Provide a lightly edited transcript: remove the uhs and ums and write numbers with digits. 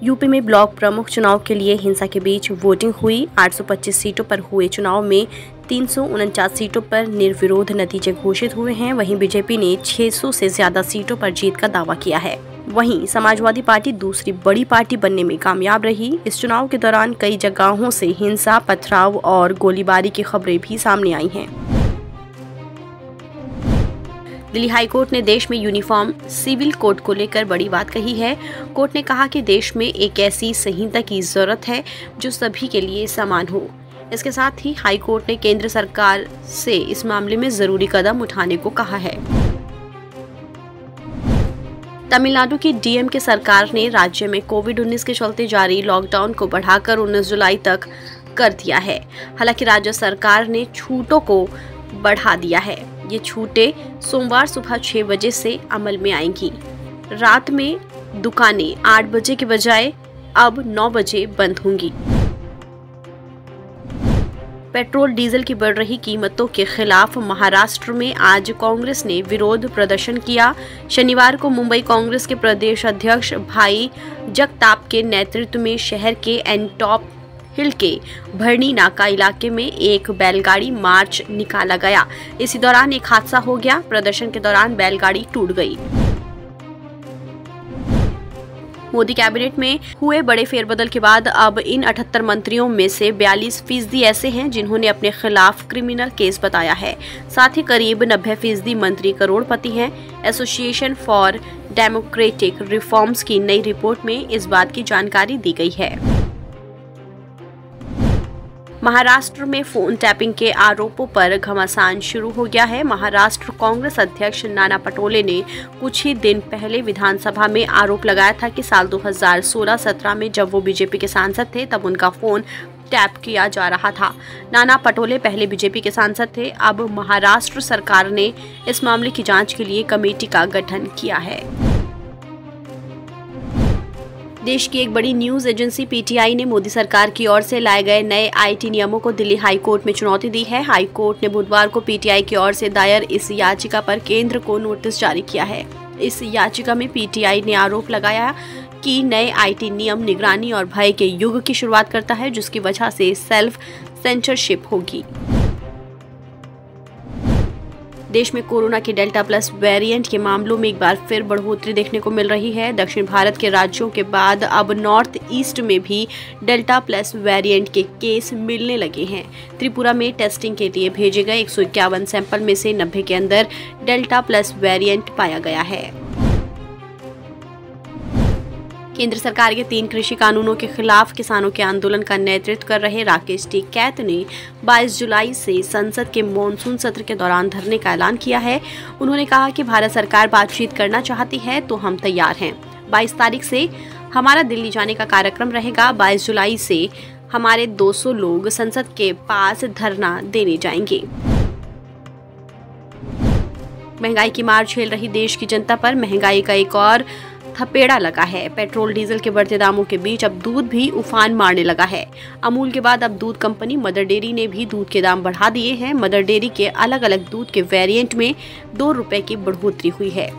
UP में block प्रमुख चुनाव के लिए हिंसा के बीच वोटिंग हुई। 825 सीटों पर हुए चुनाव में 349 सीटों पर निर्विरोध नतीजे घोषित हुए हैं। वहीं बीजेपी ने 600 से ज्यादा सीटों पर जीत का दावा किया है। वहीं समाजवादी पार्टी दूसरी बड़ी पार्टी बनने में कामयाब रही। इस चुनाव के दौरान कई जगहों से हिंसा, पथराव और गोलीबारी की खबरें भी सामने आई हैं। दिल्ली हाईकोर्ट ने देश में यूनिफॉर्म सिविल कोड को लेकर बड़ी बात कही है। कोर्ट ने कहा कि देश में एक ऐसी संहिता की जरूरत है जो सभी के लिए समान हो। इसके साथ ही हाईकोर्ट ने केंद्र सरकार से इस मामले में जरूरी कदम उठाने को कहा है। तमिलनाडु की डीएमके सरकार ने राज्य में कोविड-19 के चलते जारी लॉकडाउन को बढ़ाकर 19 जुलाई तक कर दिया है। हालांकि राज्य सरकार ने छूटों को बढ़ा दिया है। ये छूटें सोमवार सुबह 6 बजे से अमल में आएंगी। रात में दुकानें 8 बजे के बजाय अब 9 बजे बंद होंगी। पेट्रोल डीजल की बढ़ रही कीमतों के खिलाफ महाराष्ट्र में आज कांग्रेस ने विरोध प्रदर्शन किया। शनिवार को मुंबई कांग्रेस के प्रदेश अध्यक्ष भाई जगताप के नेतृत्व में शहर के एनटॉप हिल के भरनी नाका इलाके में एक बैलगाड़ी मार्च निकाला गया। इसी दौरान एक हादसा हो गया। प्रदर्शन के दौरान बैलगाड़ी टूट गई। मोदी कैबिनेट में हुए बड़े फेरबदल के बाद अब इन 78 मंत्रियों में से 42% ऐसे हैं जिन्होंने अपने खिलाफ क्रिमिनल केस बताया है। साथ ही करीब 90% मंत्री करोड़पति हैं। एसोसिएशन फॉर डेमोक्रेटिक रिफॉर्म्स की नई रिपोर्ट में इस बात की जानकारी दी गई है। महाराष्ट्र में फोन टैपिंग के आरोपों पर घमासान शुरू हो गया है। महाराष्ट्र कांग्रेस अध्यक्ष नाना पटोले ने कुछ ही दिन पहले विधानसभा में आरोप लगाया था कि साल 2016-17 में जब वो बीजेपी के सांसद थे तब उनका फोन टैप किया जा रहा था। नाना पटोले पहले बीजेपी के सांसद थे। अब महाराष्ट्र सरकार ने इस मामले की जांच के लिए कमेटी का गठन किया है। देश की एक बड़ी न्यूज एजेंसी पीटीआई ने मोदी सरकार की ओर से लाए गए नए आईटी नियमों को दिल्ली हाई कोर्ट में चुनौती दी है। हाई कोर्ट ने बुधवार को पीटीआई की ओर से दायर इस याचिका पर केंद्र को नोटिस जारी किया है। इस याचिका में पीटीआई ने आरोप लगाया कि नए आईटी नियम निगरानी और भय के युग की शुरुआत करता है, जिसकी वजह से सेल्फ सेंसरशिप होगी। देश में कोरोना के डेल्टा प्लस वेरिएंट के मामलों में एक बार फिर बढ़ोतरी देखने को मिल रही है। दक्षिण भारत के राज्यों के बाद अब नॉर्थ ईस्ट में भी डेल्टा प्लस वेरिएंट के केस मिलने लगे हैं। त्रिपुरा में टेस्टिंग के लिए भेजे गए 151 सैंपल में से 90 के अंदर डेल्टा प्लस वेरिएंट पाया गया है। केंद्र सरकार के 3 कृषि कानूनों के खिलाफ किसानों के आंदोलन का नेतृत्व कर रहे राकेश टिकैत ने 22 जुलाई से संसद के मॉनसून सत्र के दौरान धरने का ऐलान किया है। उन्होंने कहा कि भारत सरकार बातचीत करना चाहती है तो हम तैयार हैं। 22 तारीख से हमारा दिल्ली जाने का कार्यक्रम रहेगा। 22 जुलाई से हमारे 200 लोग संसद के पास धरना देने जाएंगे। महंगाई की मार झेल रही देश की जनता पर महंगाई का एक और थपेड़ा लगा है। पेट्रोल डीजल के बढ़ते दामों के बीच अब दूध भी उफान मारने लगा है। अमूल के बाद अब दूध कंपनी मदर डेयरी ने भी दूध के दाम बढ़ा दिए हैं। मदर डेयरी के अलग अलग दूध के वेरिएंट में 2 रुपए की बढ़ोतरी हुई है।